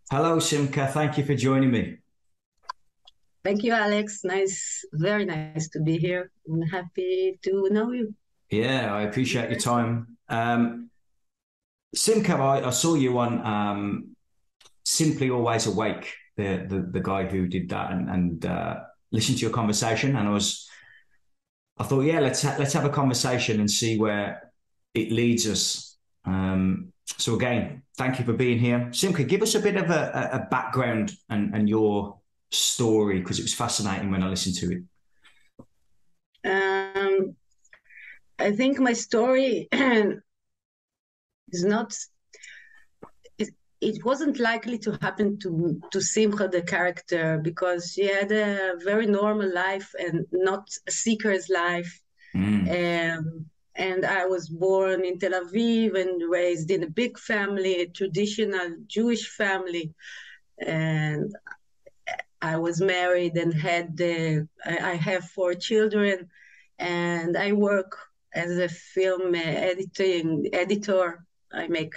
Hello, Simcha. Thank you for joining me. Thank you, Alex. Nice, very nice to be here. I'm happy to know you. Yeah, I appreciate your time. Simcha, I saw you on Simply Always Awake, the guy who did that, and listened to your conversation. And I thought, yeah, let's have a conversation and see where it leads us. So again, thank you for being here, Simcha. Give us a bit of a background and your story because it was fascinating when I listened to it. Um, I think my story is not. It, it wasn't likely to happen to Simcha, the character, because she had a very normal life and not a seeker's life. Mm. And I was born in Tel Aviv and raised in a big family, a traditional Jewish family. And I was married and I have four children, and I work as a film editor. I make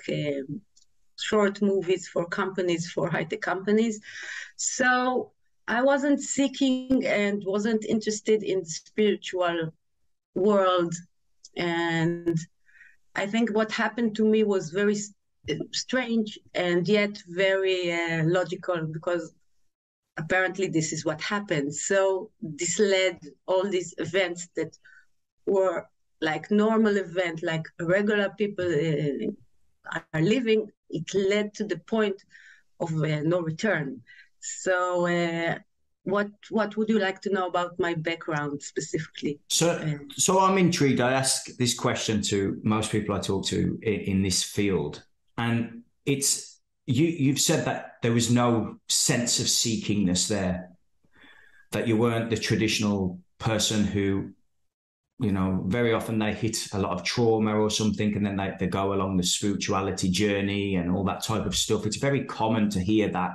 short movies for companies, for high-tech companies. So I wasn't seeking and wasn't interested in the spiritual world. And I think what happened to me was very strange and yet very logical, because apparently this is what happened. So this led all these events that were like normal event, like regular people are living. It led to the point of no return. So what would you like to know about my background specifically? So I'm intrigued. I ask this question to most people I talk to in this field, and it's you've said that there was no sense of seekingness there, that you weren't the traditional person who, very often they hit a lot of trauma or something, and then they go along the spirituality journey and all that type of stuff. It's very common to hear that.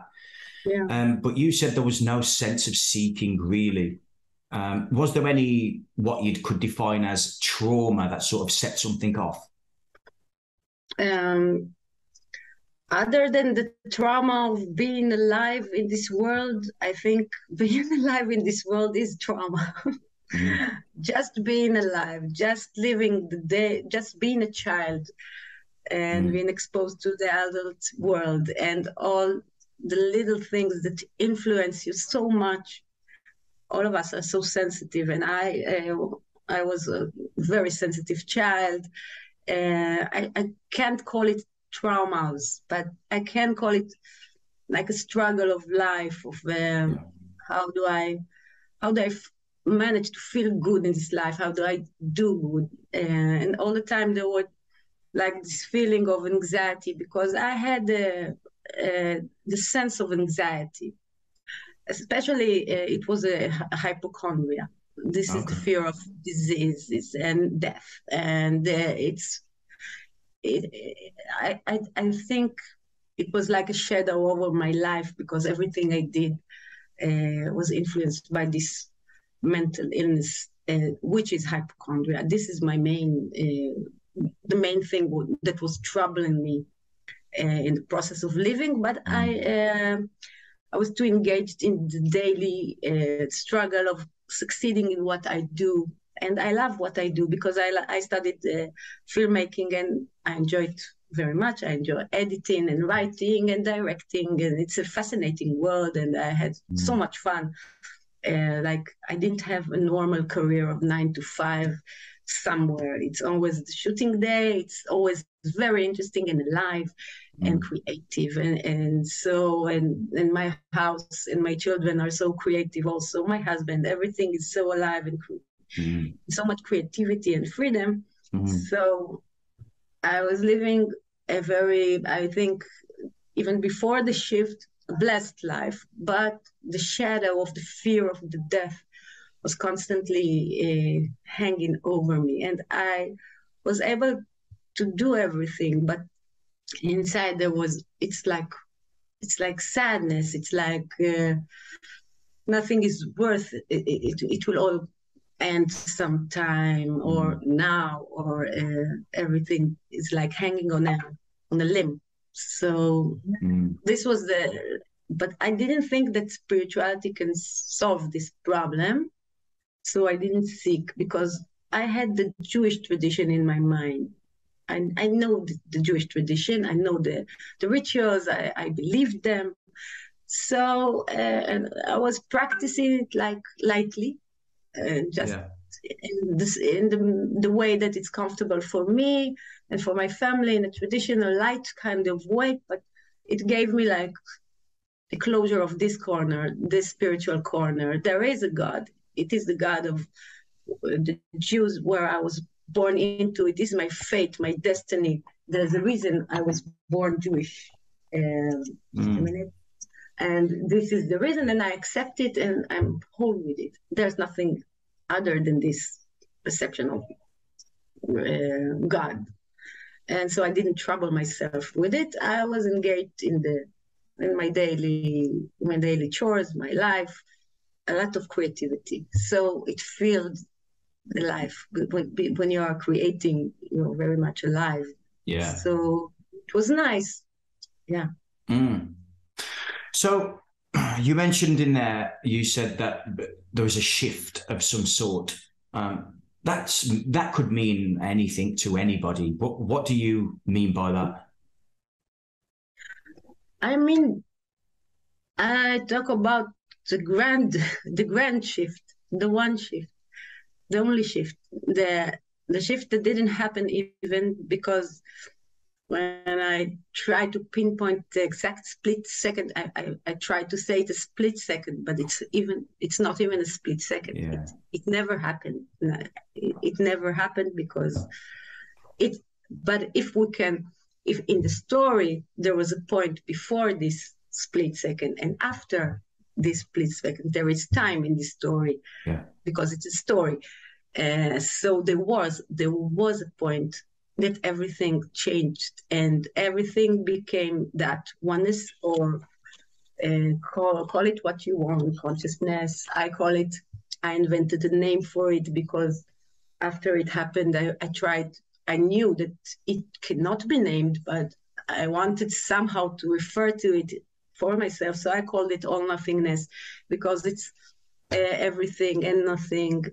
Yeah. But you said there was no sense of seeking really. Was there any what you could define as trauma that sort of set something off? Um, Other than the trauma of being alive in this world, I think being alive in this world is trauma. Mm. Just being alive, just living the day, just being a child and Mm. being exposed to the adult world and all the little things that influence you so much. All of us are so sensitive, and I was a very sensitive child. I can't call it traumas, but I can call it like a struggle of life. Of Yeah. how do I manage to feel good in this life? How do I do good? And all the time there were like this feeling of anxiety, because I had the sense of anxiety. Especially, it was a hypochondria. This is the Okay. fear of diseases and death, and I think it was like a shadow over my life, because everything I did was influenced by this mental illness, which is hypochondria. This is the main thing that was troubling me in the process of living. But Mm. I was too engaged in the daily struggle of succeeding in what I do. And I love what I do, because I studied filmmaking and I enjoy it very much. I enjoy editing and writing and directing, and it's a fascinating world. And I had so Mm. much fun. Like, I didn't have a normal career of 9 to 5 somewhere. It's always the shooting day. It's always very interesting and alive and Mm. creative. And my house and my children are so creative also. My husband, everything is so alive and Mm. so much creativity and freedom. Mm. So I was living a very, I think, even before the shift, a blessed life, but the shadow of the fear of the death was constantly hanging over me. And I was able to do everything, but inside it's like sadness. It's like nothing is worth it. It will all end sometime, or Mm. now, or everything is like hanging on a limb. So this was but I didn't think that spirituality can solve this problem. So I didn't seek, because I had the Jewish tradition in my mind. I know the Jewish tradition. I know the rituals. I believed them. So and I was practicing it like lightly, just in the way that it's comfortable for me and for my family, in a traditional light kind of way. But it gave me like the closure of this corner, this spiritual corner. There is a God. It is the God of the Jews, where I was born into. It is my fate, my destiny. There's a reason I was born Jewish. And this is the reason, and I accept it, and I'm whole with it. There's nothing other than this perception of God. And so I didn't trouble myself with it. I was engaged in my daily chores, my life, a lot of creativity. So it filled the life. When you are creating, you're very much alive. Yeah. So it was nice. Yeah. So you mentioned in there, you said that there was a shift of some sort. That could mean anything to anybody. What do you mean by that? I mean, I talk about the grand shift, the one shift, the only shift, the shift that didn't happen even because when I try to pinpoint the exact split second, I try to say it's a split second, but it's not even a split second. Yeah. It never happened. It never happened because but if in the story, there was a point before this split second and after this split second, there is time in the story. Yeah. Because it's a story. So there was a point that everything changed and everything became that oneness, or call it what you want, consciousness. I invented a name for it because after it happened, I knew that it cannot be named, but I wanted somehow to refer to it for myself. So I called it all nothingness, because it's everything and nothing,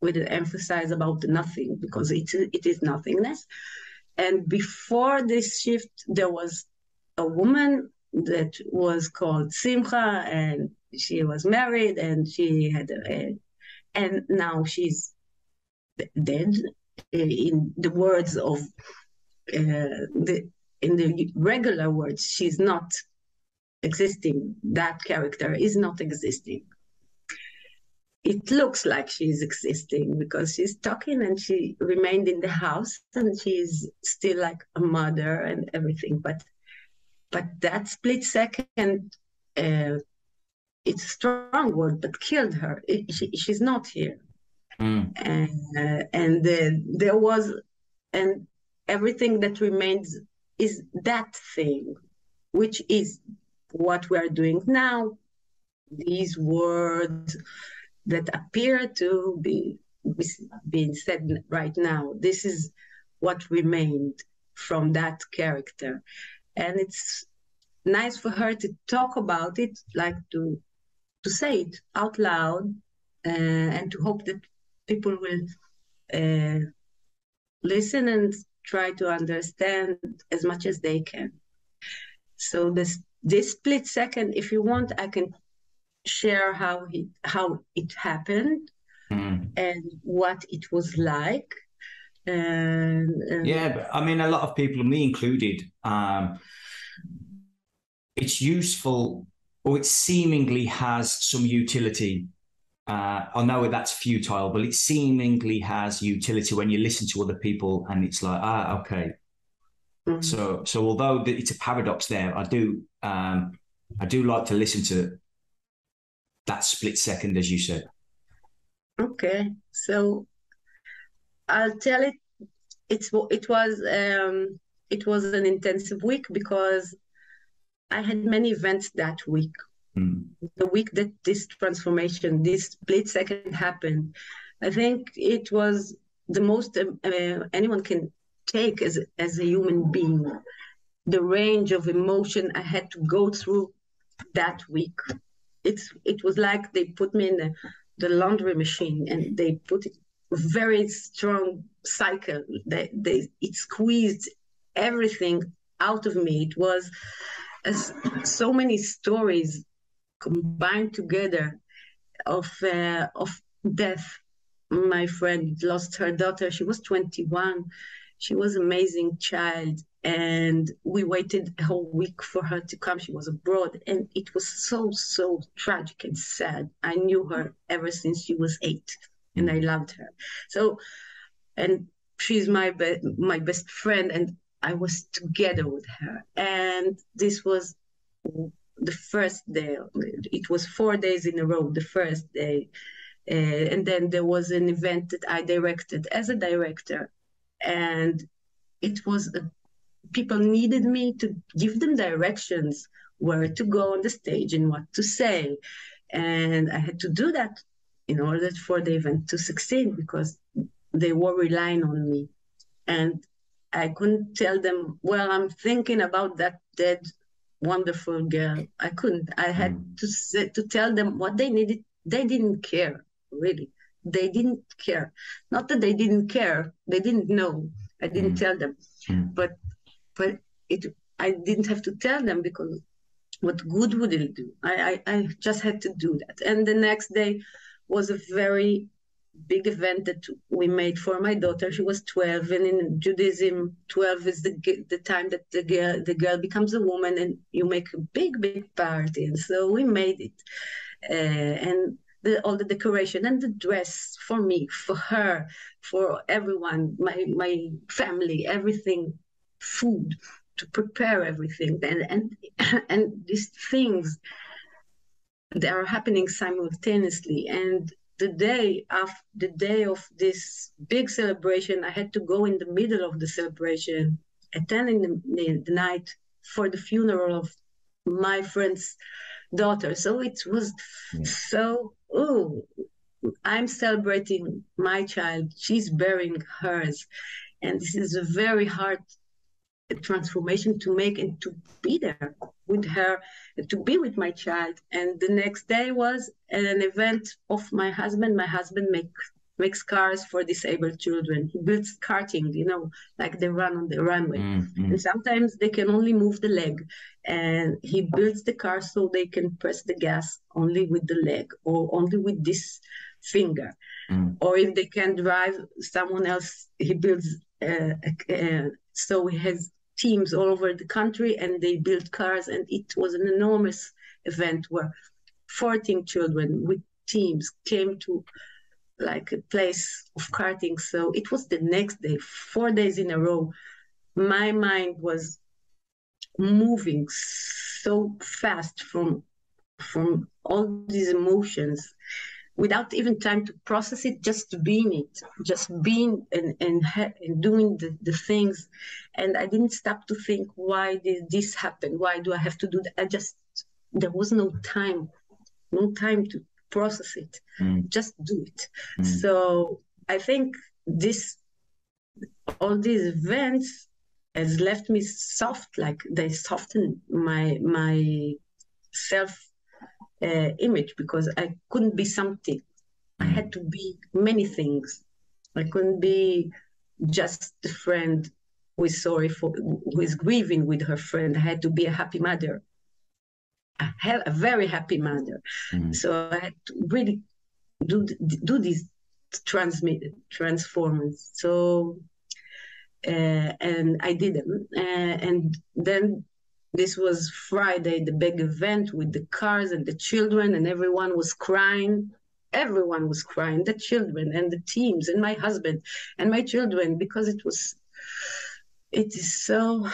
with an emphasis about the nothing, because it is nothingness. And before this shift, there was a woman that was called Simcha, and she was married, and she had and now she's dead. In the words of in the regular words, she's not existing. That character is not existing. It looks like she's existing because she's talking and she remained in the house and she's still like a mother and everything. But that split second, it's a strong word, but killed her. She's not here. And there was, and everything that remains is that thing, which is what we are doing now. These words that appear to be being said right now. This is what remained from that character. And it's nice for her to talk about it, like to say it out loud, and to hope that people will listen and try to understand as much as they can. So this split second, if you want, I can share how it happened and what it was like. Yeah, but I mean, a lot of people, me included, it's useful, or it seemingly has some utility. I know that's futile, but it seemingly has utility when you listen to other people, and it's like, okay. So although it's a paradox there, I do like to listen to that split second, as you said. Okay, so I'll tell it. It was an intensive week because I had many events that week. The week that this transformation, this split second happened, I think it was the most anyone can take as a human being. the range of emotion I had to go through that week. It was like they put me in the laundry machine and they put it a very strong cycle. It squeezed everything out of me. It was so many stories combined together of death. My friend lost her daughter. She was 21. She was an amazing child. And we waited a whole week for her to come. She was abroad. And it was so, so tragic and sad. I knew her ever since she was 8. And I loved her. So, and she's my best friend. And I was together with her. And this was the first day. It was 4 days in a row, the first day. And then there was an event that I directed as a director. And it was, people needed me to give them directions where to go on the stage and what to say. And I had to do that in order for the event to succeed because they were relying on me. And I couldn't tell them, well, I'm thinking about that dead, wonderful girl. I couldn't. I had to tell them what they needed. They didn't care, really. They didn't care. Not that they didn't care. They didn't know. I didn't tell them. But I didn't have to tell them because what good would it do? I just had to do that. And the next day was a very big event that we made for my daughter. She was 12, and in Judaism, 12 is the time that the girl becomes a woman, and you make a big party. And so we made it, and all the decoration and the dress for me, for her, for everyone, my family, everything, food, to prepare everything, and these things, they are happening simultaneously. And the day of this big celebration, I had to go in the middle of the celebration, attending the night for the funeral of my friend's daughter. So it was I'm celebrating my child, she's burying hers. And this is a very hard transformation to make, and to be there with her, to be with my child. And the next day was an event of my husband. My husband makes cars for disabled children. He builds karting, like they run on the runway. And sometimes they can only move the leg. And he builds the car so they can press the gas only with the leg or only with this finger. Or if they can drive, someone else, he builds. So he has teams all over the country, and they build cars. And it was an enormous event where 14 children with teams came to like a place of karting. So it was the next day, 4 days in a row. My mind was moving so fast from all these emotions, without even time to process it, just being it, just being and doing the things. And I didn't stop to think, why did this happen? Why do I have to do that? There was no time to process it. Just do it. So I think all these events has left me soft, like they softened my self image, because I couldn't be something. I had to be many things. I couldn't be just a friend who is grieving with her friend. I had to be a happy mother. I have a very happy mother. So I had to really do these transformers. So and I did them, and then this was Friday, the big event with the cars and the children, and everyone was crying. Everyone was crying, the children and the teams and my husband and my children, because it is so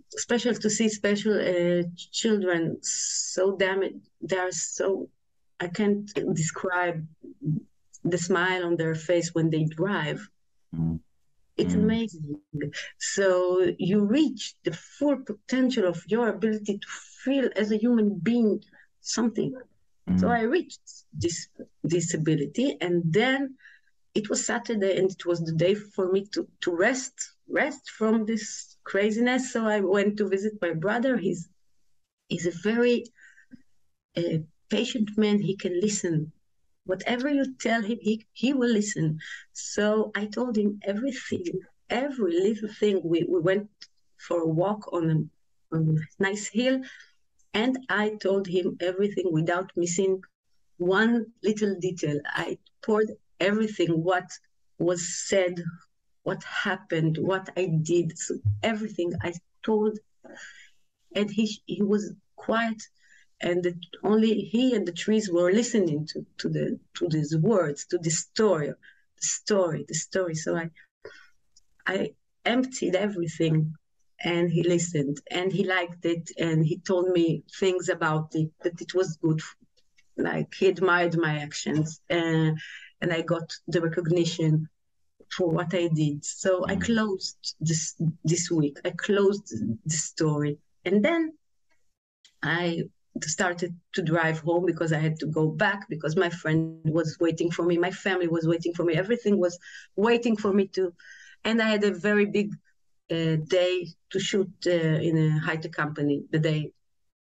special to see special children so damaged. I can't describe the smile on their face when they drive. It's amazing. So you reach the full potential of your ability to feel as a human being something. So I reached this ability, and then it was Saturday, and it was the day for me to rest from this craziness. So I went to visit my brother. He's a very patient man. He can listen. Whatever you tell him, he will listen. So I told him everything, every little thing. We went for a walk on a nice hill, and I told him everything without missing one little detail. I poured everything, what was said, what happened, what I did. So everything I told, and he was quiet, and only he and the trees were listening to these words, to the story. So I emptied everything, and he listened, and he liked it, and he told me things about it, that it was good. Like, he admired my actions, and I got the recognition for what I did. So I closed this week. I closed the story, and then I started to drive home because I had to go back, because my friend was waiting for me, my family was waiting for me, everything was waiting for me to, and I had a very big day to shoot in a high-tech company the day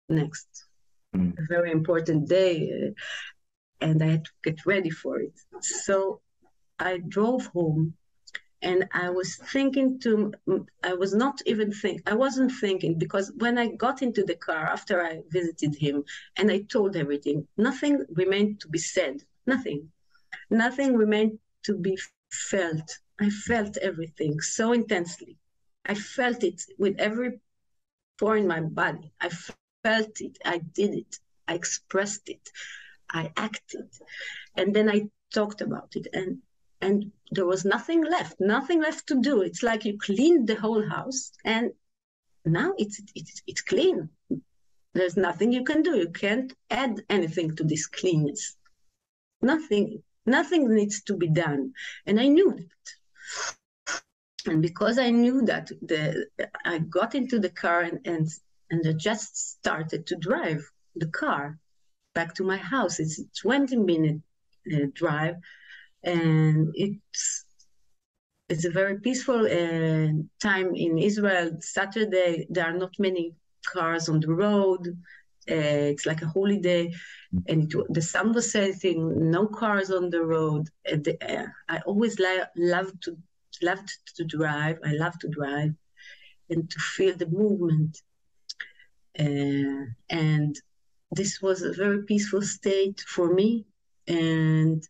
next. A very important day, and I had to get ready for it. So I drove home, and I wasn't thinking, because when I got into the car after I visited him and I told everything, nothing remained to be said, nothing remained to be felt. I felt everything so intensely. I felt it with every pore in my body. I felt it, I did it, I expressed it, I acted, and then I talked about it, and there was nothing left to do. It's like you cleaned the whole house, and now it's clean. There's nothing you can do. You can't add anything to this cleanness. Nothing needs to be done, and I knew that. And because I knew that, I got into the car and I just started to drive the car back to my house. It's a 20-minute drive, and it's a very peaceful time in Israel. Saturday, there are not many cars on the road. It's like a holiday, and the sun was setting, no cars on the road. I always loved to drive. I love to drive and to feel the movement. And this was a very peaceful state for me. And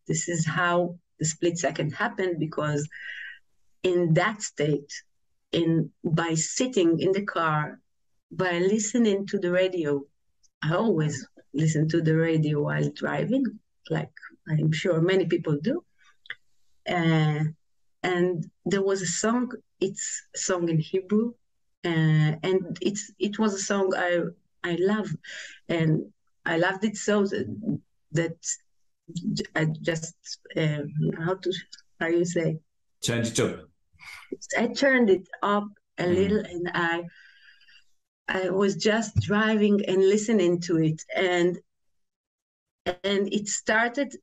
this is how the split second happened, because in that state, by sitting in the car, by listening to the radio, I always listen to the radio while driving, like I'm sure many people do. And there was a song, it's a song in Hebrew, and it was a song I love, and I loved it so that I just how you say? Turned it up. I turned it up a little, and I was just driving and listening to it, and it started.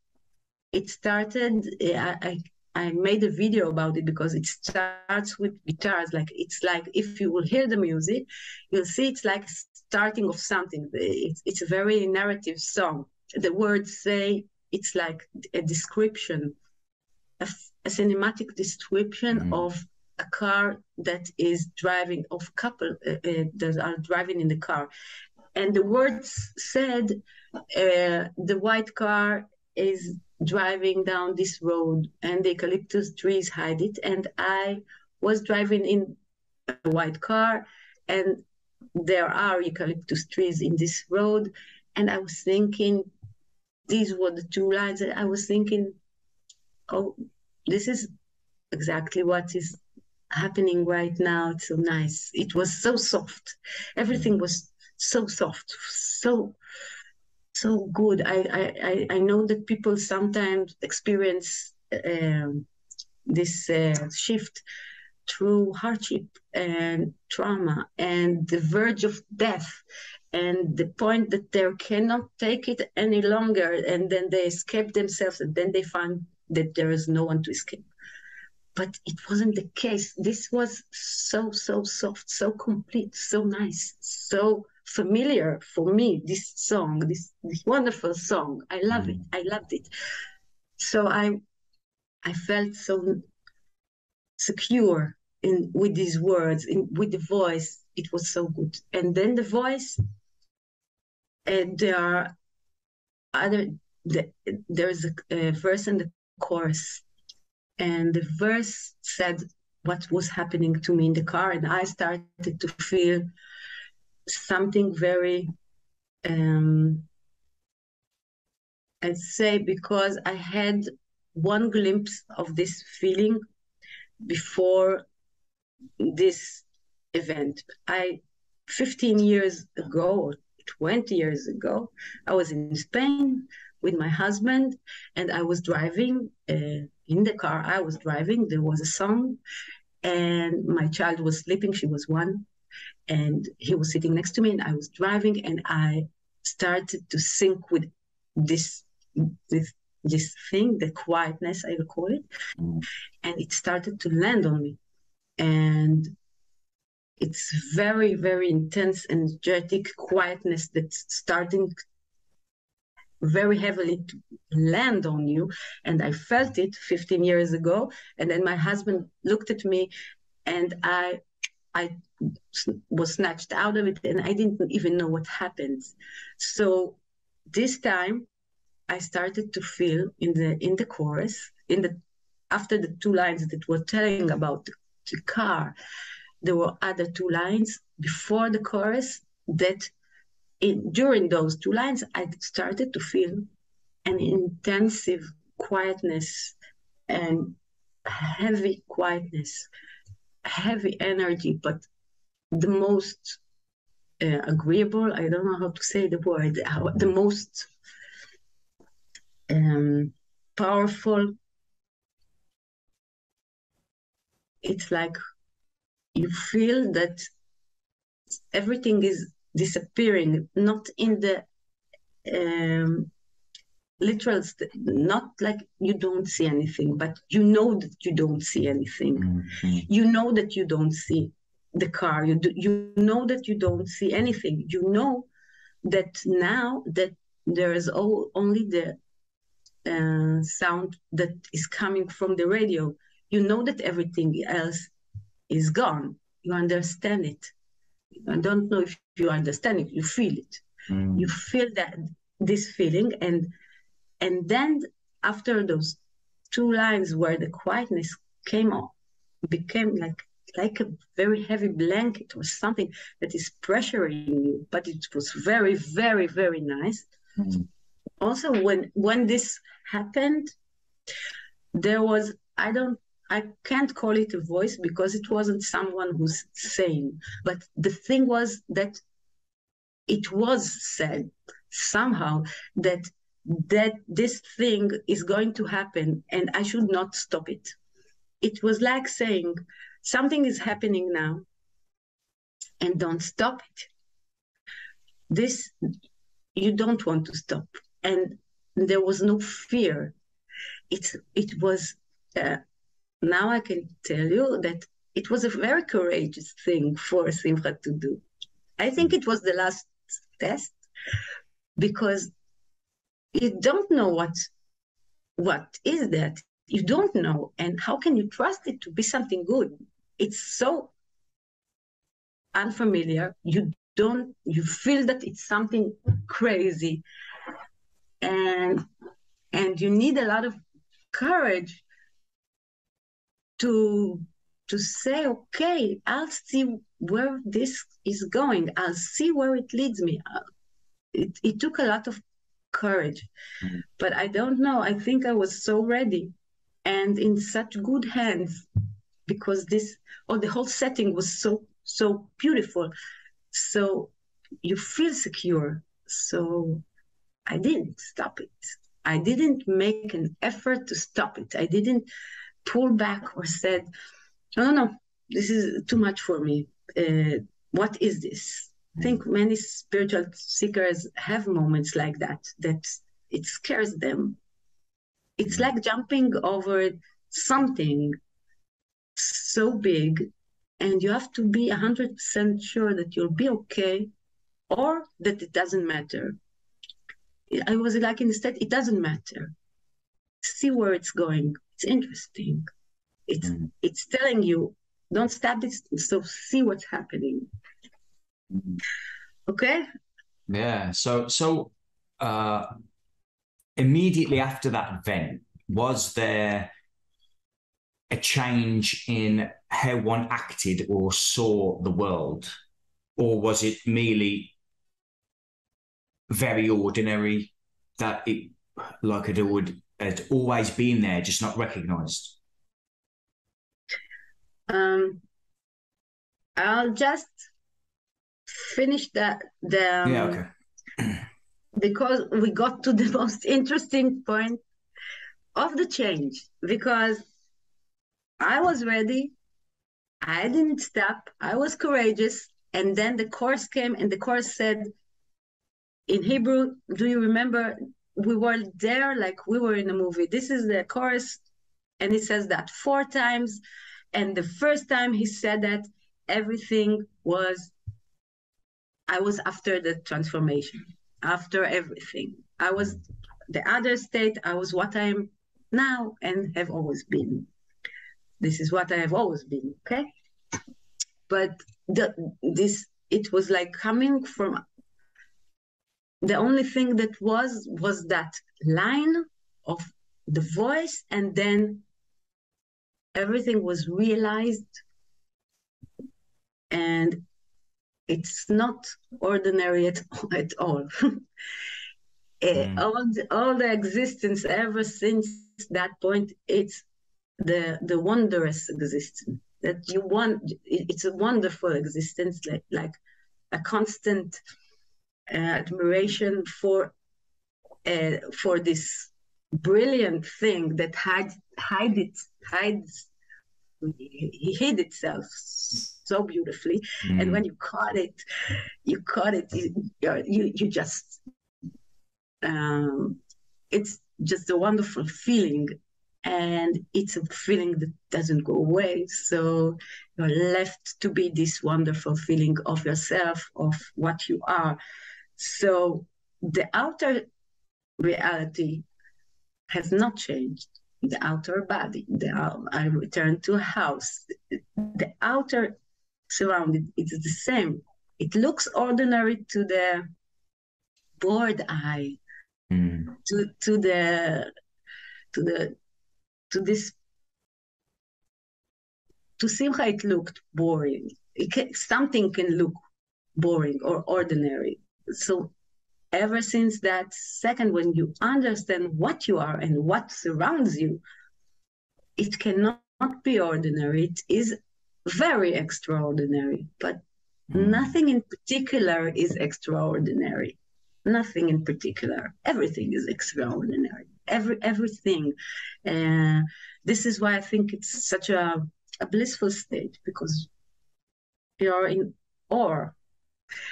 I made a video about it because it starts with guitars. Like, it's like, if you will hear the music, you'll see it's like starting of something. It's a very narrative song. The words say it's like a description, a cinematic description of a car that is driving, of a couple that are driving in the car. And the words said, the white car is driving down this road and the eucalyptus trees hide it. And I was driving in a white car, and there are eucalyptus trees in this road. And I was thinking, these were the two lines that I was thinking, oh, this is exactly what is happening right now. It's so nice. It was so soft. Everything was so soft, so good. I know that people sometimes experience this shift through hardship and trauma and the verge of death, and the point that they cannot take it any longer, and then they escape themselves, and then they find that there is no one to escape. But it wasn't the case. This was so soft, so complete, so nice, so familiar for me. This song, this wonderful song, I love it. I loved it. So I felt so secure with these words, with the voice. It was so good. And then the voice, there are there's a verse in the chorus, and the verse said what was happening to me in the car, and I started to feel something very, I'd say, because I had one glimpse of this feeling before this event. 15 years ago, or 20 years ago, I was in Spain with my husband, and I was driving in the car. I was driving. There was a song, and my child was sleeping. She was 1, and he was sitting next to me, and I was driving, and I started to sync with this thing, the quietness, I would call it, and it started to land on me. And it's very, very intense, energetic quietness that's starting very heavily to land on you. And I felt it 15 years ago. And then my husband looked at me, and I was snatched out of it, and I didn't even know what happened. So this time I started to feel in the chorus, after the 2 lines that were telling about the car, there were other 2 lines before the chorus that during those 2 lines, I started to feel an intensive quietness and heavy quietness, heavy energy, but the most agreeable, I don't know how to say the word, the most powerful. It's like you feel that everything is disappearing, not in the literal, not like you don't see anything, but you know that you don't see anything. Mm-hmm. You know that you don't see the car. You know that you don't see anything. You know that now that there is only the sound that is coming from the radio. You know that everything else is gone. You understand it. I don't know if you understand it. You feel it. Mm. You feel this feeling, and then after those 2 lines where the quietness came on, became like a very heavy blanket or something that is pressuring you. But it was very, very, very nice. Mm. Also, when this happened, there was, I can't call it a voice because it wasn't someone who's saying, but the thing was that it was said somehow that this thing is going to happen and I should not stop it. It was like saying something is happening now and don't stop it. This, you don't want to stop. And there was no fear. It was, now I can tell you that it was a very courageous thing for Simcha to do. I think it was the last test because you don't know what is that. You don't know, and how can you trust it to be something good? It's so unfamiliar. You feel that it's something crazy, and you need a lot of courage to say, okay, I'll see where this is going. I'll see where it leads me. It took a lot of courage, but I don't know. I think I was so ready and in such good hands because the whole setting was so beautiful. So you feel secure. So I didn't stop it. I didn't make an effort to stop it. I didn't pull back or said, no, this is too much for me. What is this? I think many spiritual seekers have moments like that it scares them. It's like jumping over something so big, and you have to be 100% sure that you'll be okay, or that it doesn't matter. I was like, instead, it doesn't matter. See where it's going. It's interesting. It's telling you, don't stop it, so see what's happening. Okay? Yeah. Immediately after that event, was there a change in how one acted or saw the world? Or was it merely very ordinary, that it, like it had always been there, just not recognized? I'll just finish Yeah, okay. Because we got to the most interesting point of the change, because I was ready. I didn't stop. I was courageous. And then the chorus came, and the chorus said in Hebrew, do you remember? We were there like we were in a movie. This is the chorus, and it says that 4 times. And the first time he said that, everything was, I was after the transformation, after everything. I was the other state, I was what I am now and have always been. This is what I have always been, okay? But it was like coming from, the only thing that was that line of the voice, and then everything was realized, and it's not ordinary at all. All the existence ever since that point, it's the wondrous existence that you want. It's a wonderful existence, like a constant admiration for this brilliant thing that he hid itself so beautifully. And when you caught it, you just, it's just a wonderful feeling, and it's a feeling that doesn't go away. So you're left to be this wonderful feeling of yourself, of what you are. So the outer reality has not changed. The outer body, I returned to a house. The outer surrounding, it's the same. It looks ordinary to the bored eye, to Simcha, it looked boring. Something can look boring or ordinary. So ever since that second, when you understand what you are and what surrounds you, it cannot be ordinary. It is very extraordinary, but nothing in particular is extraordinary. Nothing in particular. Everything is extraordinary. Everything. This is why I think it's such a blissful state, because you're in awe.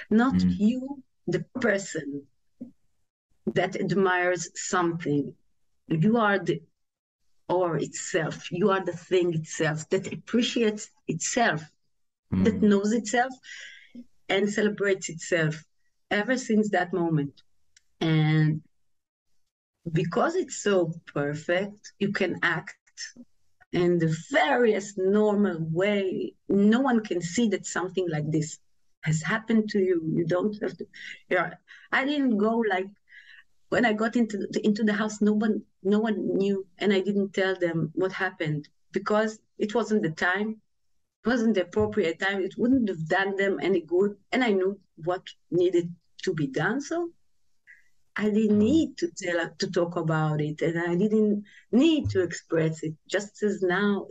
Not you, the person that admires something. You are the awe itself. You are the thing itself that appreciates itself, that knows itself and celebrates itself ever since that moment. And because it's so perfect, you can act in the various normal way. No one can see that something like this has happened to you. You don't have to. I didn't go like, when I got into the house, no one knew, and I didn't tell them what happened, because it wasn't the time. It wasn't the appropriate time. It wouldn't have done them any good, and I knew what needed to be done. So I didn't need to talk about it, and I didn't need to express it. Just as now,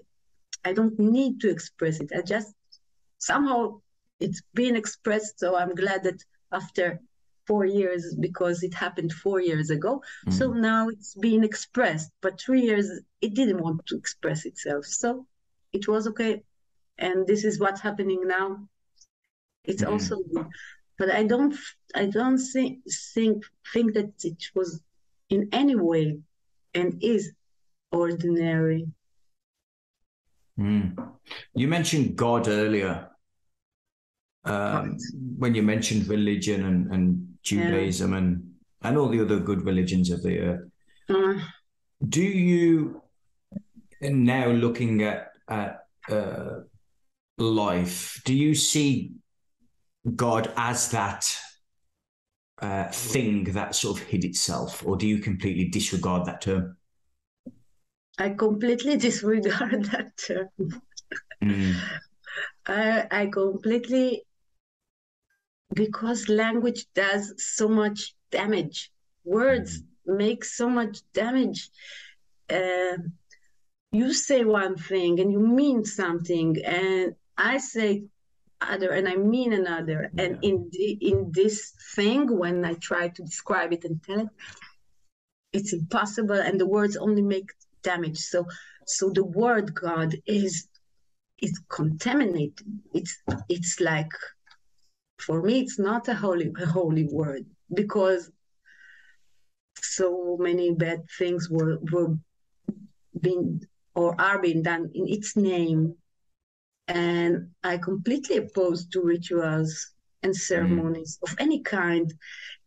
I don't need to express it. I just, somehow it's been expressed. So I'm glad that after 4 years, because it happened 4 years ago. So now it's being expressed, but 3 years, it didn't want to express itself. So it was okay. And this is what's happening now. It's also good. But I don't think that it was in any way, and is ordinary. You mentioned God earlier. Right. When you mentioned religion and Judaism and all the other good religions of the earth, do you, now looking at life, do you see God as that thing that sort of hid itself, or do you completely disregard that term? I completely disregard that term. I completely, because language does so much damage. Words make so much damage. You say one thing and you mean something, and I say other and I mean another. And in this thing, when I try to describe it and tell it, it's impossible, and the words only make damage. So the word God is contaminated. It's like, for me, it's not a holy word, because so many bad things were being or are being done in its name. And I completely oppose to rituals and ceremonies of any kind.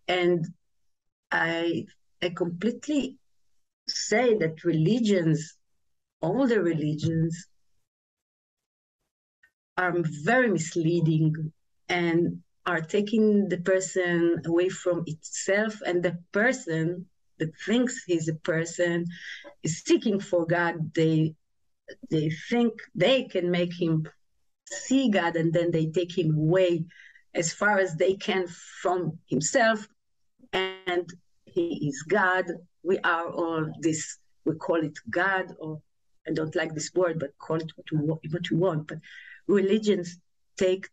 And I completely say that religions, all the religions, are very misleading and are taking the person away from itself, and the person that thinks he's a person is seeking for God. They think they can make him see God, and then they take him away as far as they can from himself, and he is God. We are all this, we call it God, or I don't like this word, but call it what you want. But religions take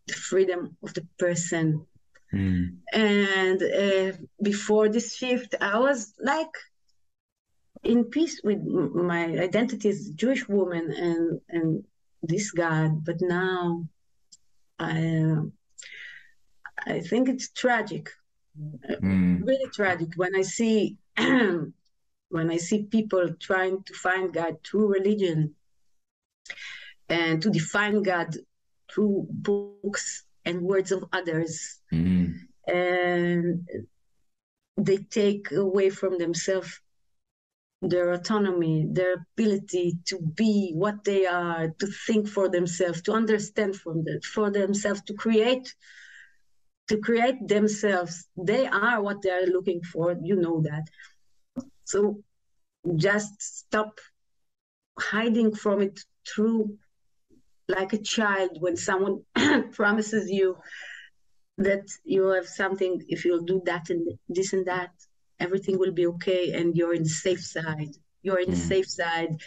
the freedom of the person. And before this shift, I was like in peace with my identity as a Jewish woman and this God. But now I think it's tragic, really tragic, when I see when I see people trying to find God through religion and to define God through books and words of others. And they take away from themselves their autonomy, their ability to be what they are, to think for themselves, to understand for themselves, to create themselves. They are what they are looking for, you know that. So just stop hiding from it through, like a child, when someone promises you that you have something, if you'll do that and this and that, everything will be okay, and you're in the safe side. You're in the safe side.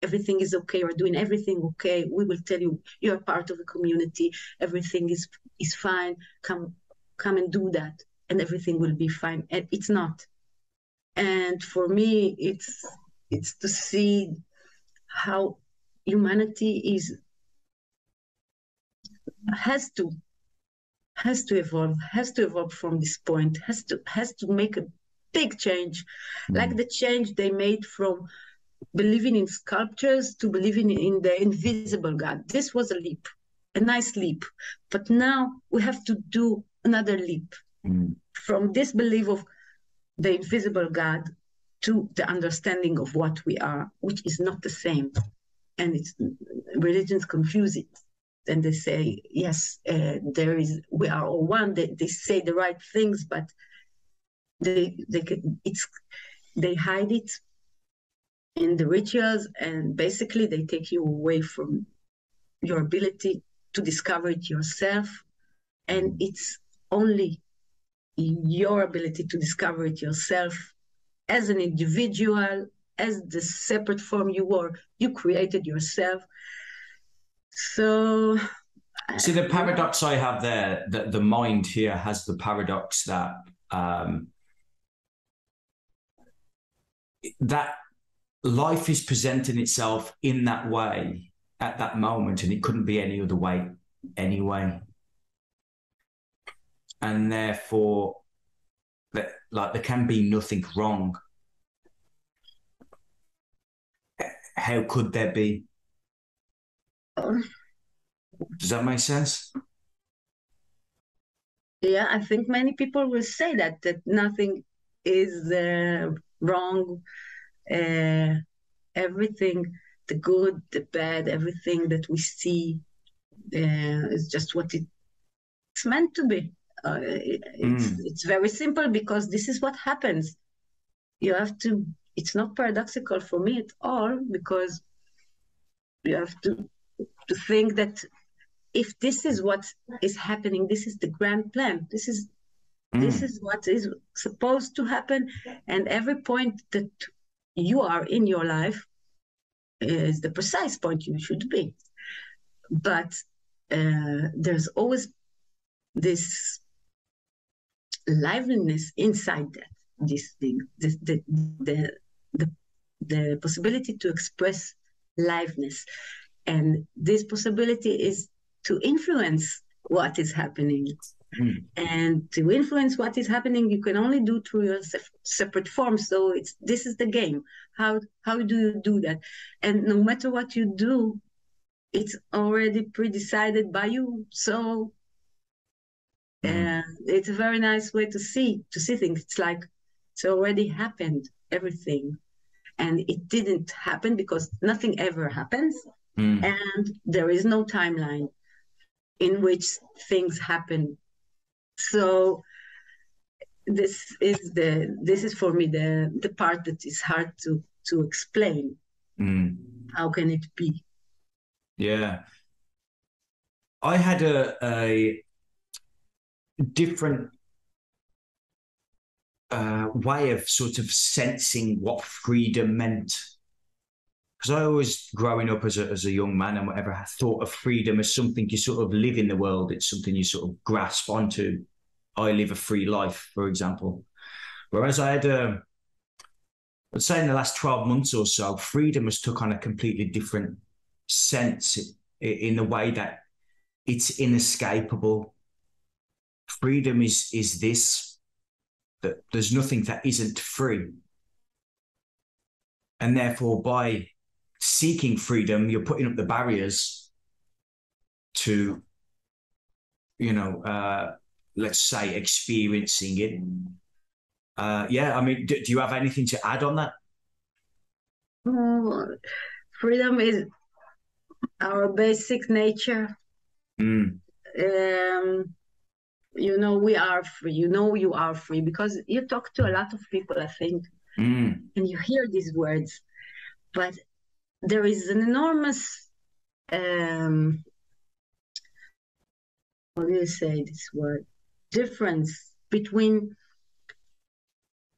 Everything is okay. You're doing everything okay. We will tell you you're part of the community. Everything is fine. Come and do that, and everything will be fine. And it's not. And for me, it's to see how humanity has to evolve from this point, has to make a big change, like the change they made from believing in sculptures to believing in the invisible God. This was a leap, a nice leap, but now we have to do another leap from this belief of the invisible God to the understanding of what we are, which is not the same. And religions confuse it. And they say, yes, we are all one. They say the right things, but they hide it in the rituals, and basically they take you away from your ability to discover it yourself. And it's only your ability to discover it yourself as an individual, as the separate form you were. You created yourself. So see, the paradox I have there, that the mind here has the paradox that that life is presenting itself in that way at that moment, and it couldn't be any other way anyway. And therefore, there can be nothing wrong. how could there be? Oh, Does that make sense? yeah, I think many people will say that nothing is wrong. Uh, Everything, the good, the bad, everything that we see is just what it's meant to be. It's very simple because this is what happens. You have to. It's not paradoxical for me at all because you have to think that if this is what is happening, this is the grand plan. This is what is supposed to happen, and every point that you are in your life is the precise point you should be. But there's always this liveliness inside that, this thing, the possibility to express liveness. And this possibility is to influence what is happening. And to influence what is happening, you can only do through your separate forms. So this is the game. How do you do that? And no matter what you do, it's already pre-decided by you. So it's a very nice way to see things. It's like it's already happened, everything. And it didn't happen because nothing ever happens. And there is no timeline in which things happen. So this is for me the part that is hard to explain. How can it be? Yeah. I had a different way of sort of sensing what freedom meant. Because I always, growing up as a young man and whatever, I thought of freedom as something you sort of live in the world. It's something you sort of grasp onto. I live a free life, for example. Whereas I had I'd say in the last 12 months or so, freedom has took on a completely different sense in the way that it's inescapable. Freedom is this, that there's nothing that isn't free. And therefore, by seeking freedom, you're putting up the barriers to, let's say, experiencing it. Yeah, I mean, do you have anything to add on that? Freedom is our basic nature. We are free. You are free because you talk to a lot of people, I think, and you hear these words. But there is an enormous, how do you say this word? Difference between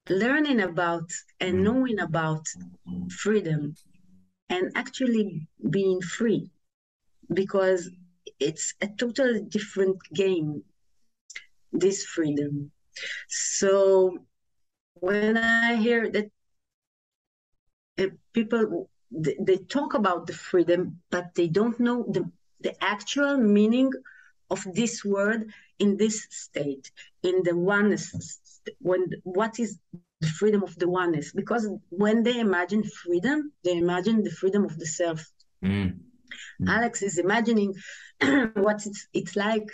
learning about and knowing about freedom and actually being free, because it's a totally different game, this freedom. So when I hear that people, they talk about the freedom, but they don't know the actual meaning of this word in this state, in the oneness, what is the freedom of the oneness? Because when they imagine freedom, they imagine the freedom of the self. Alex is imagining what it's like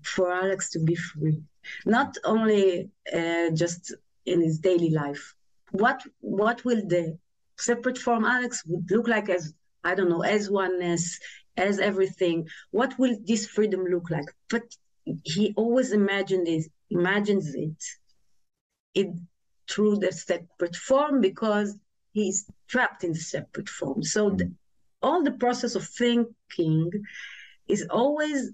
for Alex to be free, not only just in his daily life. What will the separate form Alex would look like as, I don't know, as oneness, as everything? What will this freedom look like? But he always imagines it through the separate form because he's trapped in the separate form. So all the process of thinking is always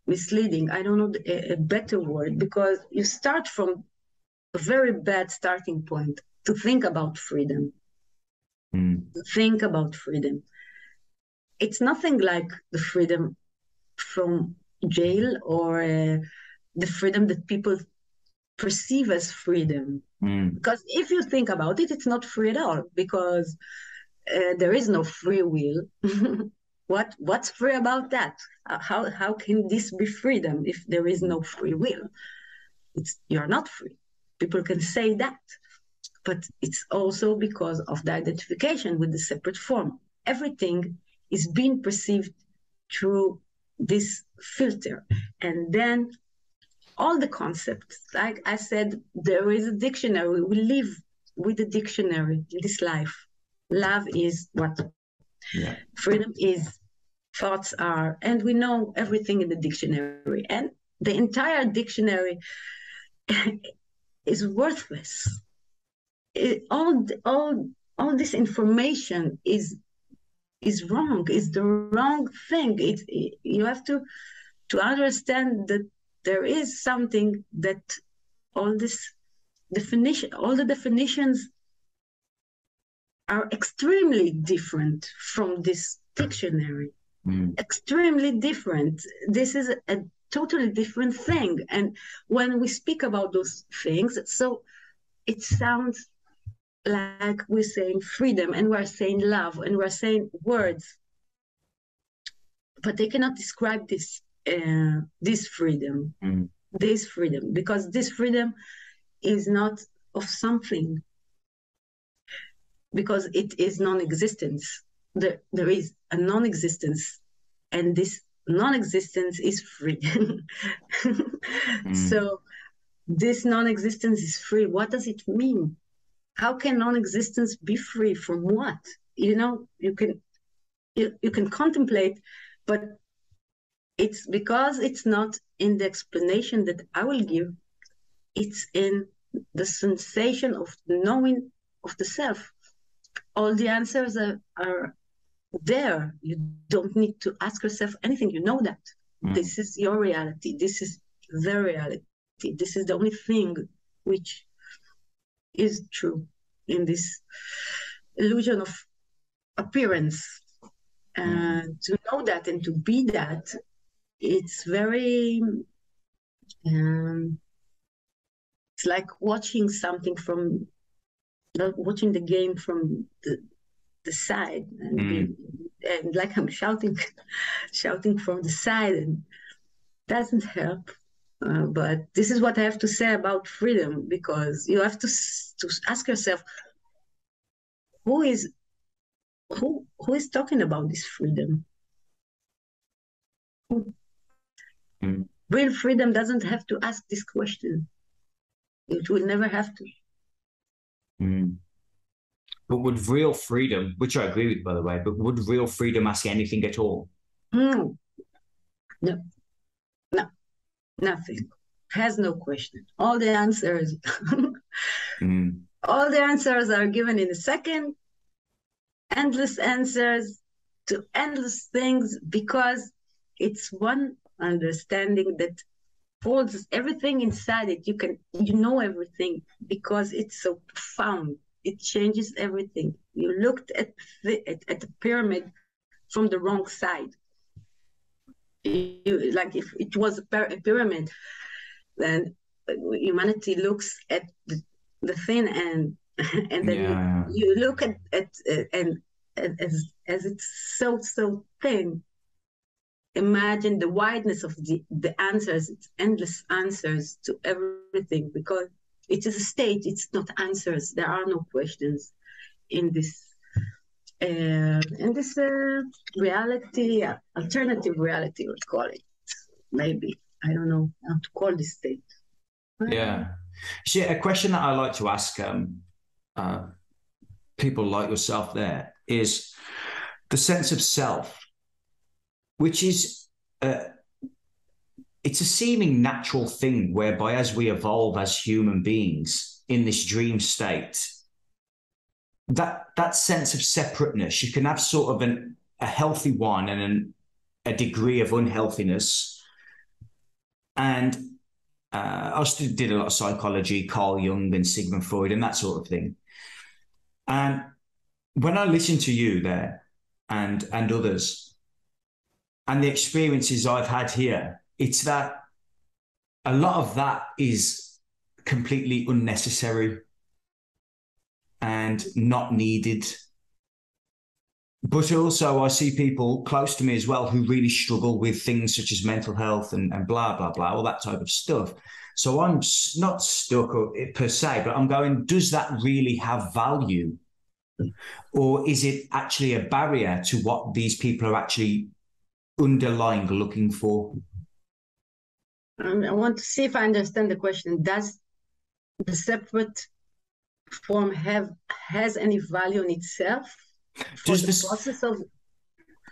misleading. I don't know a better word, because you start from a very bad starting point to think about freedom. To think about freedom. It's nothing like the freedom from jail or the freedom that people perceive as freedom. Because if you think about it, it's not free at all, because there is no free will. What's free about that? How can this be freedom if there is no free will? You're not free. People can say that. but it's also because of the identification with the separate form. Everything is being perceived through this filter. And then all the concepts, like I said, there is a dictionary. We live with the dictionary in this life. Love is what? Yeah. Freedom is, thoughts are, and we know everything in the dictionary. And the entire dictionary is worthless. All this information is wrong, is the wrong thing. You have to understand that there is something that all the definitions are extremely different from this dictionary. Extremely different. This is a totally different thing. And when we speak about those things, so it sounds like we're saying freedom and we're saying love and we're saying words, but they cannot describe this freedom, this freedom, because this freedom is not of something, because it is non-existence. There is a non-existence, and this non-existence is free. So this non-existence is free. What does it mean? How can non-existence be free from what? You can contemplate, but it's because it's not in the explanation that I will give. It's in the sensation of knowing of the self. All the answers are there. You don't need to ask yourself anything. You know that. This is your reality. This is the reality. This is the only thing which is true in this illusion of appearance. To know that and to be that, it's very it's like watching something from watching the game from the side, and like I'm shouting from the side, and doesn't help. But this is what I have to say about freedom, because you have to ask yourself, who is talking about this freedom? Real freedom doesn't have to ask this question. It will never have to. But would real freedom, which I agree with, by the way, but would real freedom ask anything at all? No, nothing. Has no question. All the answers, all the answers are given in a second. Endless answers to endless things, because it's one understanding that holds everything inside it. You know everything, because it's so profound. It changes everything. You looked at the pyramid from the wrong side. Like if it was a pyramid, then humanity looks at the thing, and then you look at and as it's so thin. Imagine the wideness of the answers. It's endless answers to everything, because it is a state. It's not answers. There are no questions in this reality, alternative reality, we call it. Maybe, I don't know how to call this state. Yeah. See, a question that I like to ask people like yourself there is the sense of self, which is it's a seeming natural thing whereby as we evolve as human beings in this dream state, that sense of separateness, you can have sort of a healthy one and a degree of unhealthiness. And I did a lot of psychology, Carl Jung and Sigmund Freud and that sort of thing. And when I listen to you there and others, and the experiences I've had here, it's that a lot of that is completely unnecessary and not needed. But also I see people close to me as well who really struggle with things such as mental health and blah, blah, blah, all that type of stuff. So I'm not stuck per se, but I'm going, does that really have value? Or is it actually a barrier to what these people are actually underlying looking for? I want to see if I understand the question. Does the separate form has any value in itself for Does the this, process of?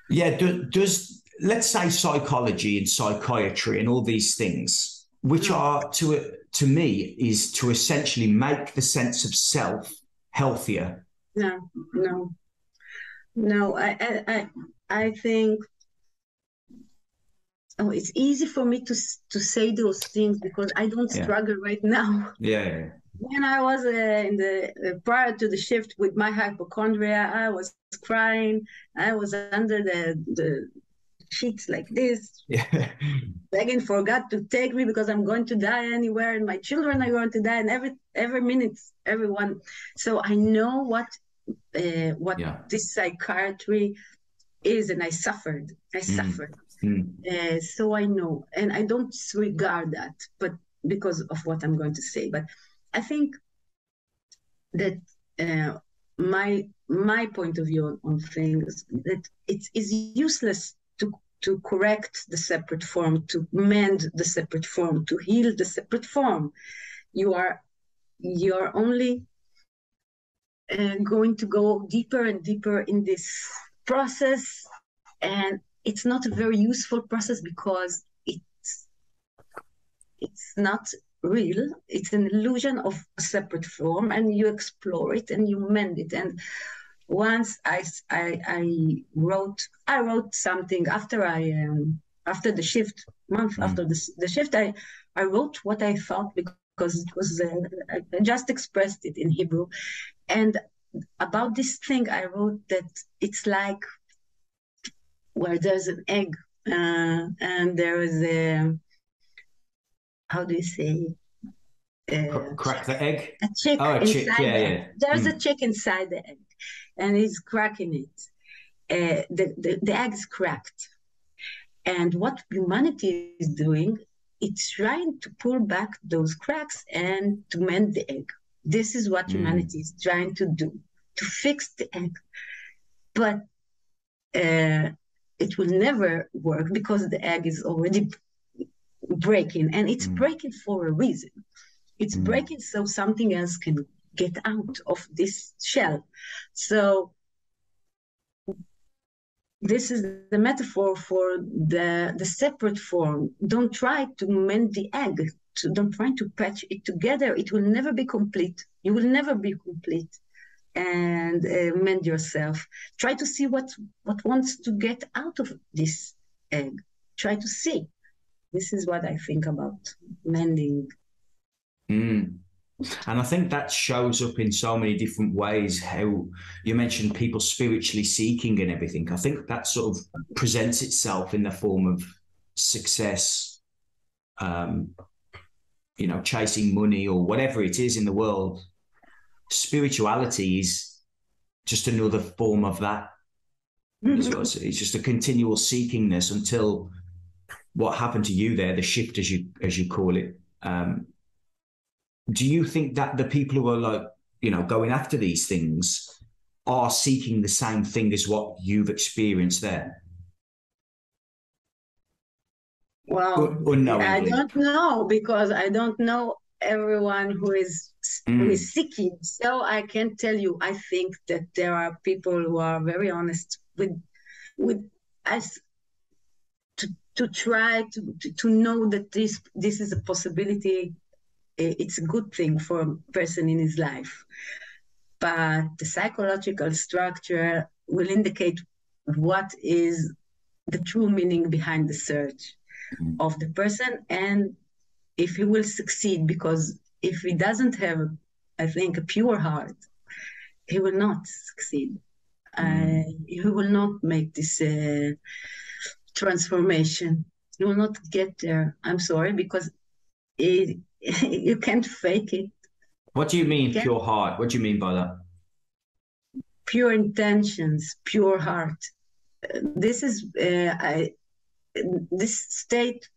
yeah, does, let's say psychology and psychiatry and all these things, which No, are to me is to essentially make the sense of self healthier. no, no, no. I think, oh, it's easy for me to say those things because I don't Yeah, struggle right now. yeah, When I was in the prior to the shift with my hypochondria, I was crying. I was under the sheets like this, yeah, yeah. begging for God to take me because I'm going to die anywhere, and my children are going to die, and every minute, everyone. So I know what Yeah. this psychiatry is, and I suffered. I Mm, suffered. mm, So I know, and I don't disregard that, but because of what I'm going to say. But I think that my point of view on things, that it is useless to correct the separate form, to mend the separate form, to heal the separate form. You're only going to go deeper and deeper in this process, and it's not a very useful process because it's not real. It's an illusion of a separate form, and you explore it and you mend it. And once I wrote something after the shift, month after mm. the shift, I wrote what I thought because it was I just expressed it in Hebrew. And about this thing, I wrote that it's like where there's an egg, and there is a, how do you say, Crack the egg. a chick Oh, a chick. inside Yeah, the egg. yeah. There's a Mm, chick inside the egg, and he's cracking it. The egg is cracked. And what humanity is doing, it's trying to pull back those cracks and to mend the egg. This is what mm, humanity is trying to do, to fix the egg. But it will never work because the egg is already breaking, and it's mm, breaking for a reason. It's mm, breaking so something else can get out of this shell. So this is the metaphor for the separate form. Don't try to mend the egg. Don't try to patch it together. It will never be complete. You will never be complete. And mend yourself. Try to see what wants to get out of this egg. Try to see. This is what I think about mending. mm. And I think that shows up in so many different ways. How you mentioned people spiritually seeking and everything. I think that sort of presents itself in the form of success, um, chasing money or whatever it is in the world. Spirituality is just another form of that as well. So it's just a continual seekingness until what happened to you there, the shift as you call it. Do you think that the people who are like, going after these things are seeking the same thing as what you've experienced there? Well, I Unknowingly. don't know because I don't know everyone who is Mm, seeking. So I can tell you, I think that there are people who are very honest with us to try to know that this is a possibility. It's a good thing for a person in his life. But the psychological structure will indicate what is the true meaning behind the search mm, of the person and if he will succeed. Because if he doesn't have, I think, a pure heart, he will not succeed. mm, He will not make this transformation. He will not get there. I'm sorry, because you can't fake it. What do you You mean can't. pure heart? What do you mean by that? Pure intentions, pure heart. This is this state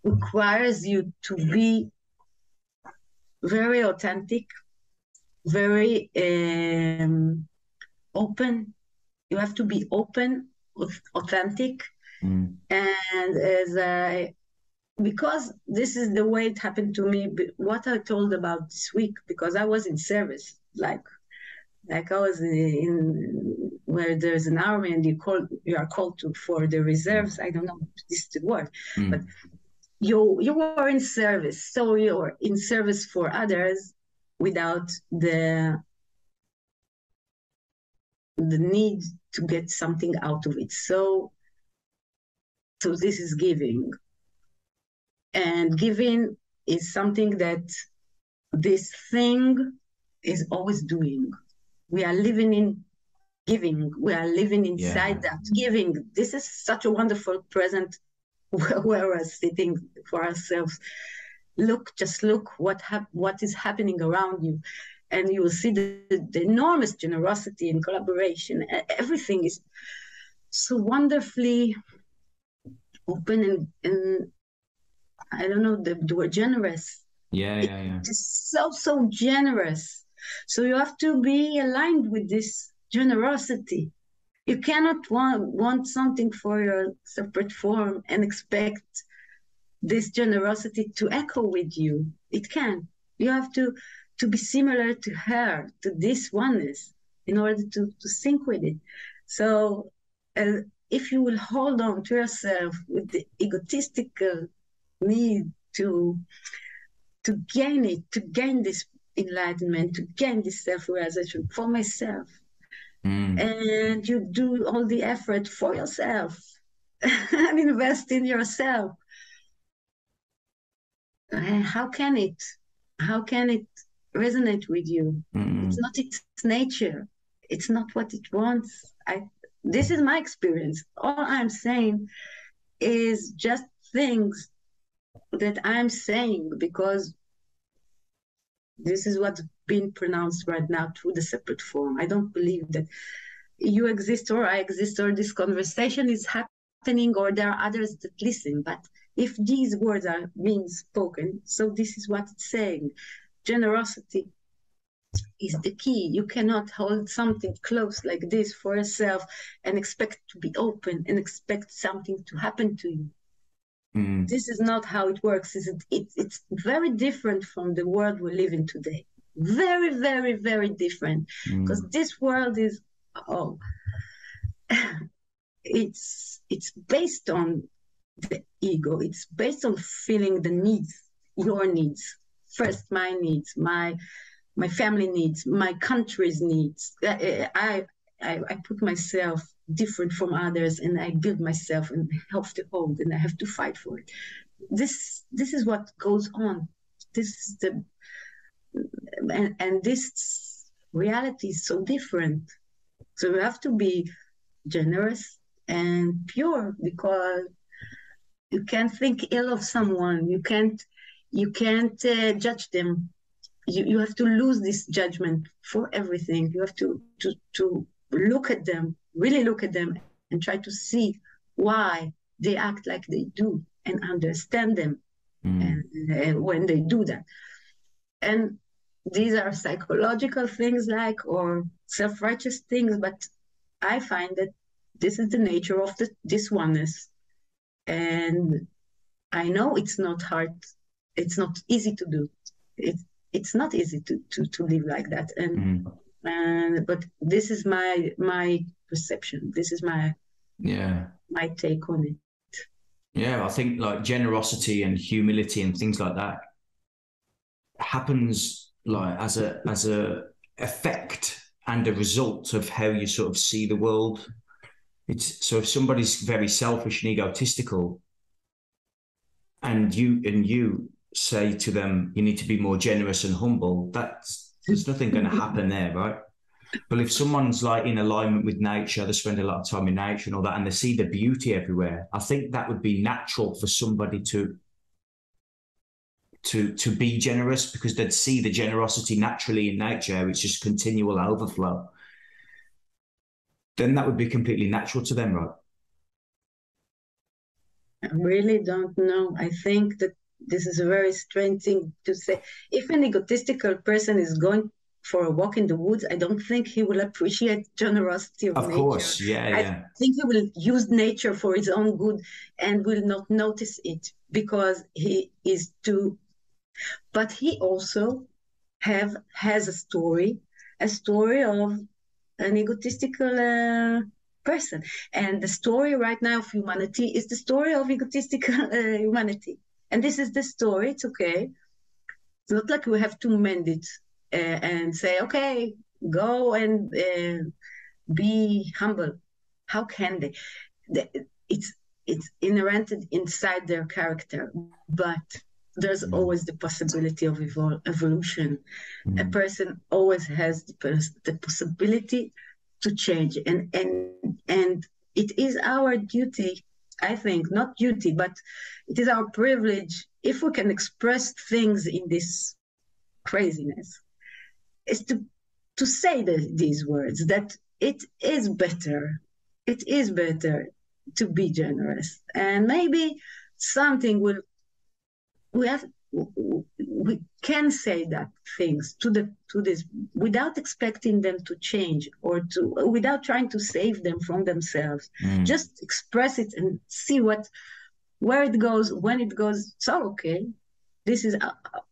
requires you to be very authentic, very open. You have to be open, authentic. And because this is the way it happened to me, what I told about this week, because I was in service, like I was in where there's an army and you are called to for the reserves. I don't know if this is the word, but you were in service, so you're in service for others without the need to get something out of it. So this is giving, and giving is something that this thing is always doing. We are living in giving. We are living inside that giving. This is such a wonderful present where we're sitting for ourselves. Just look what is happening around you, and you will see the enormous generosity and collaboration. Everything is so wonderfully open and I don't know, the word generous. It's so generous. So you have to be aligned with this generosity. You cannot want something for your separate form and expect this generosity to echo with you. It can't. You have to be similar to her, to this oneness, in order to sync with it. So if you will hold on to yourself with the egotistical need to gain it, to gain this enlightenment, to gain this self-realization for myself, and you do all the effort for yourself and invest in yourself, how can it resonate with you? It's not its nature. It's not what it wants. This is my experience. All I'm saying is just things that I'm saying because this is what's being pronounced right now through the separate form. I don't believe that you exist or I exist or this conversation is happening or there are others that listen. But if these words are being spoken, so this is what it's saying. Generosity is the key. You cannot hold something close like this for yourself and expect to be open and expect something to happen to you. This is not how it works. It's very different from the world we live in today. Very, very, very different. Because this world is, it's based on the ego. It's based on feeling the needs, your needs. First, my needs, my family needs, my country's needs. I put myself different from others and I build myself and have to hold and I have to fight for it. This is what goes on. This is and this reality is so different. So you have to be generous and pure because you can't think ill of someone. You can't judge them. You have to lose this judgment for everything. You have to look at them, really look at them and try to see why they act like they do and understand them and when they do that. And these are psychological things or self-righteous things, but I find that this is the nature of this oneness. And I know it's not hard. It's not easy to do. It's not easy to live like that. But this is my perception. This is my take on it. Yeah, I think like generosity and humility and things like that happens like as a effect and a result of how you sort of see the world. So if somebody's very selfish and egotistical, and you say to them, you need to be more generous and humble, there's nothing going to happen there, right? But if someone's like in alignment with nature, they spend a lot of time in nature and all that, and they see the beauty everywhere, I think that would be natural for somebody to be generous because they'd see the generosity naturally in nature. It's just continual overflow. Then that would be completely natural to them, right? I really don't know. I think that this is a very strange thing to say. If an egotistical person is going for a walk in the woods, I don't think he will appreciate generosity of Of nature. course, yeah, I yeah, think he will use nature for his own good and will not notice it because he is too. But he also has a story of an egotistical person. And the story right now of humanity is the story of egotistical humanity. And this is the story. It's okay. It's not like we have to mend it and say, okay, go and be humble. How can they? It's it's inherent inside their character, but there's mm. always the possibility of evolution. A Mm. person always has the possibility to change, and it is our duty, I think, not duty, but it is our privilege if we can express things in this craziness, is to say these words that it is better to be generous, and maybe something will we have we can say that things to this without expecting them to change or to without trying to save them from themselves. Mm. Just express it and see where it goes, when it goes. So okay, this is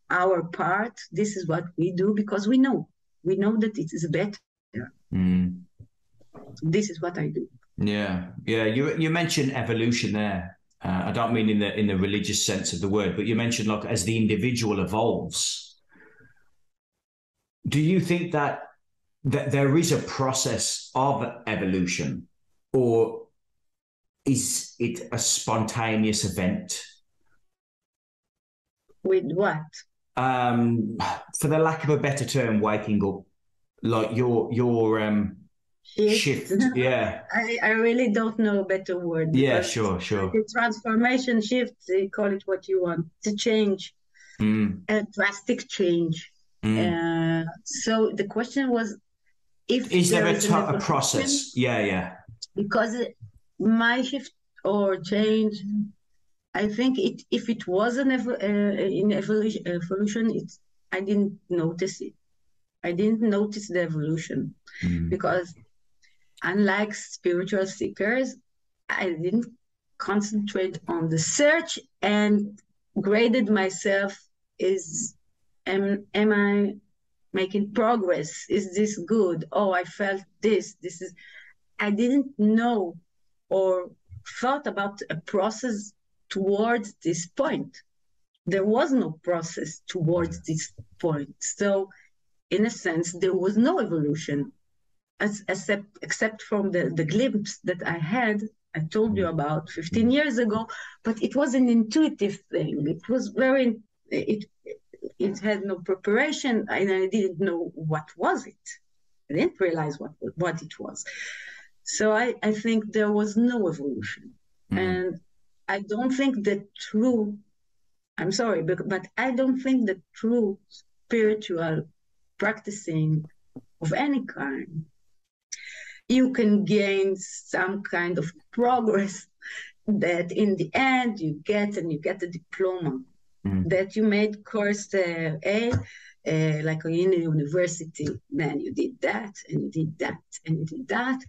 our part, this is what we do because we know that it is better. Mm. This is what I do. Yeah, yeah. You mentioned evolution there. I don't mean in the religious sense of the word, but you mentioned like as the individual evolves. Do you think that there is a process of evolution, or is it a spontaneous event? With what? Um, for the lack of a better term, waking up, like your Shift. shift. Yeah, I really don't know a better word yeah, because it's sure, like sure. a transformation shift. They call it what you want. It's a change, Mm. a drastic change. Mm. So the question was if Is there there is an a evolution process? Yeah, yeah. because my shift or change. I think if it was in evolution, I didn't notice it. I didn't notice the evolution Mm. because unlike spiritual seekers, I didn't concentrate on the search and graded myself is am I making progress? Is this good? Oh, I felt this. This is I didn't know or thought about a process towards this point. There was no process towards this point. So in a sense, there was no evolution except from the glimpse that I had, I told you about 15 years ago, but it was an intuitive thing. It was it had no preparation, and I didn't know what was it. I didn't realize what it was. So I think there was no evolution. Mm. And I don't think that true, I'm sorry, but I don't think that true spiritual practicing of any kind you can gain some kind of progress that in the end you get a diploma Mm. that you made course A, like in a university, then you did that and you did that and you did that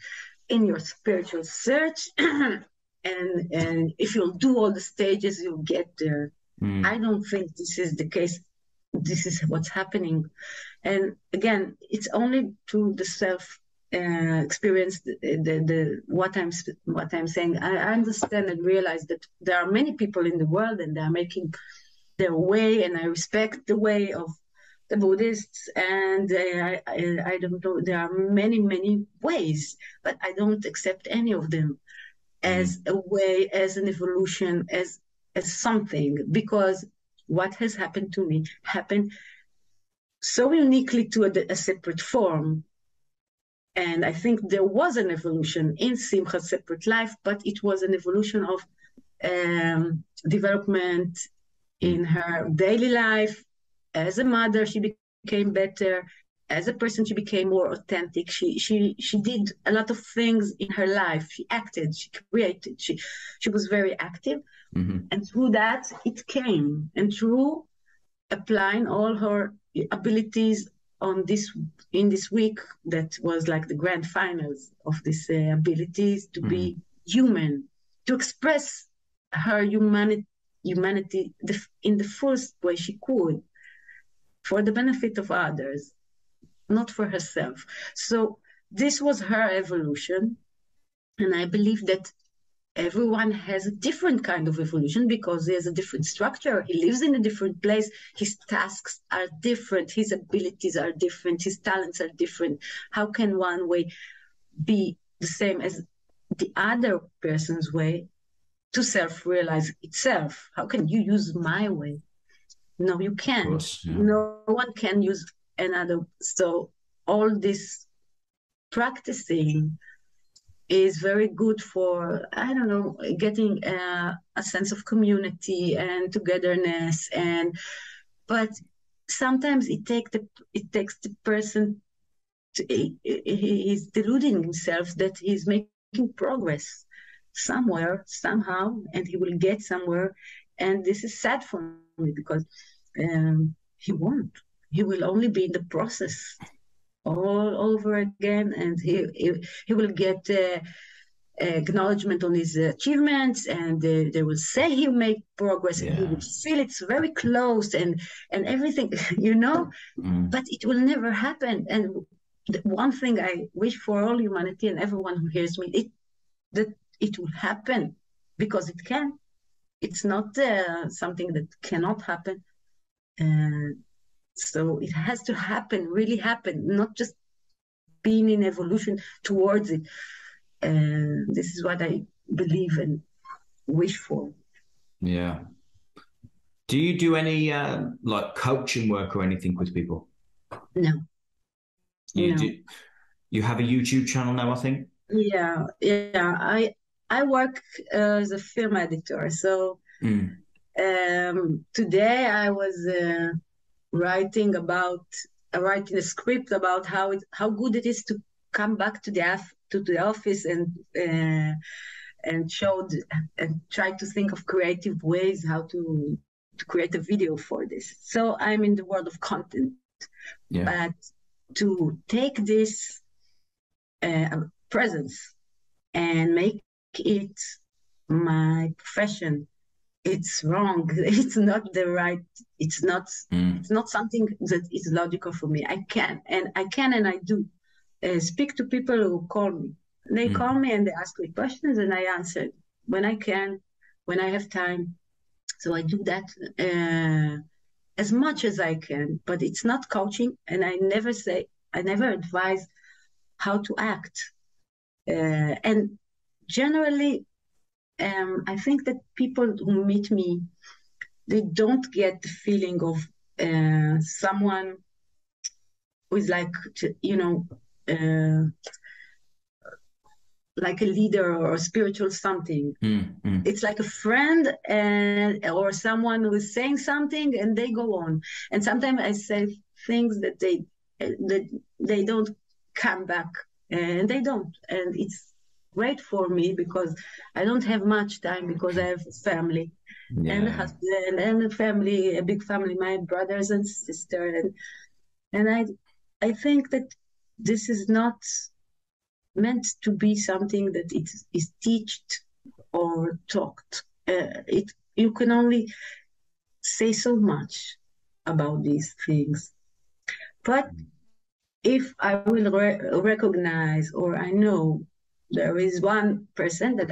in your spiritual search. and if you'll do all the stages, you'll get there. Mm. I don't think this is the case. This is what's happening. And again, it's only through the self experience what I'm saying. I understand and realize that there are many people in the world and they are making their way, and I respect the way of the Buddhists. And I don't know. There are many ways, but I don't accept any of them as Mm. a way, as an evolution, as something, because what has happened to me happened so uniquely to a separate form. And I think there was an evolution in Simcha's separate life, but it was an evolution of development Mm. in her daily life. As a mother, she became better. as a person, she became more authentic. She did a lot of things in her life. She acted, she created, she was very active. Mm-hmm. And through that, it came. And through applying all her abilities in this week, that was like the grand finals of these abilities to be human, to express her humanity in the fullest way she could, for the benefit of others, not for herself. So this was her evolution. And I believe that everyone has a different kind of evolution because he has a different structure. He lives in a different place. His tasks are different. His abilities are different. His talents are different. How can one way be the same as the other person's way to self-realize itself? How can you use my way? No, you can't. Course, yeah. No one can use another. So all this practicing is very good for, I don't know, getting a sense of community and togetherness. But sometimes it takes the person he's deluding himself that he's making progress somewhere, somehow, and he will get somewhere. And this is sad for me because he won't. He will only be in the process all over again, and he will get acknowledgement on his achievements, and they will say he made progress, and he will feel it's very close and everything, but it will never happen. And the one thing I wish for all humanity and everyone who hears me, that it will happen, because it can. It's not something that cannot happen. So it has to happen, really happen, not just being in evolution towards it. This is what I believe and wish for. Yeah. Do you do any like coaching work or anything with people? No. You have a YouTube channel now, I think? Yeah. I work as a film editor. So today I was writing a script about how good it is to come back to the office and try to think of creative ways how to create a video for this. So I'm in the world of content, but to take this presence and make it my profession, it's wrong. It's not the right. It's not something that is logical for me. I can and I do speak to people who call me. They call me and they ask me questions, and I answer when I can, when I have time. So I do that as much as I can. But it's not coaching, and I never advise how to act. And generally, I think that people who meet me, they don't get the feeling of someone who is like, like a leader or a spiritual something. It's like a friend or someone who is saying something and they go on. And sometimes I say things that they don't come back, and they don't. And it's great for me because I don't have much time, because I have a family and a husband and a family, a big family, my brothers and sisters. And I think that this is not meant to be something that it is taught or talked. You can only say so much about these things. But if I will recognize, or I know there is one person that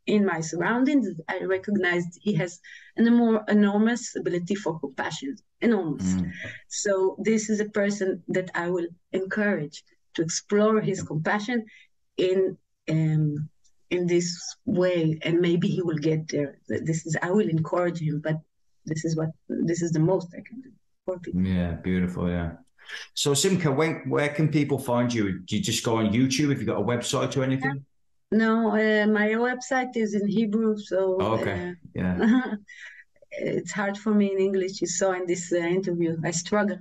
in my surroundings, I recognized he has an more enormous ability for compassion, enormous. So this is a person that I will encourage to explore his compassion in this way, and maybe he will get there. I will encourage him, but this is the most I can do for people. Yeah, beautiful. Yeah. So Simcha, where can people find you? Do you just go on YouTube? Have you got a website or anything? No, my website is in Hebrew, so it's hard for me in English. You saw in this interview, I struggle.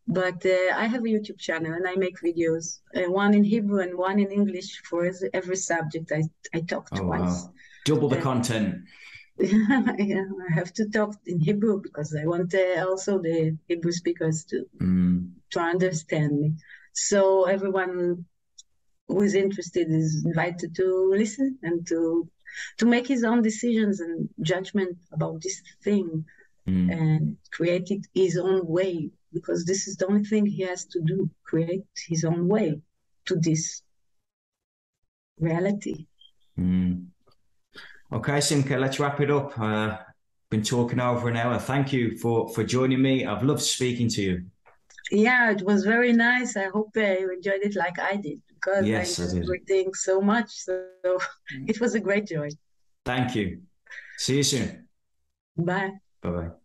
But I have a YouTube channel and I make videos, one in Hebrew and one in English for every subject. I talk Oh, twice. wow. Double the Uh, content. yeah, I have to talk in Hebrew because I want also the Hebrew speakers to understand me. So everyone who is interested is invited to listen and to make his own decisions and judgment about this thing and create it his own way, because this is the only thing he has to do, create his own way to this reality. Okay, Simcha, let's wrap it up. Been talking over an hour. Thank you for joining me. I've loved speaking to you. Yeah, it was very nice. I hope you enjoyed it like I did, because I Yes, I enjoyed did. everything so much. So it was a great joy. Thank you. See you soon. Bye. Bye-bye.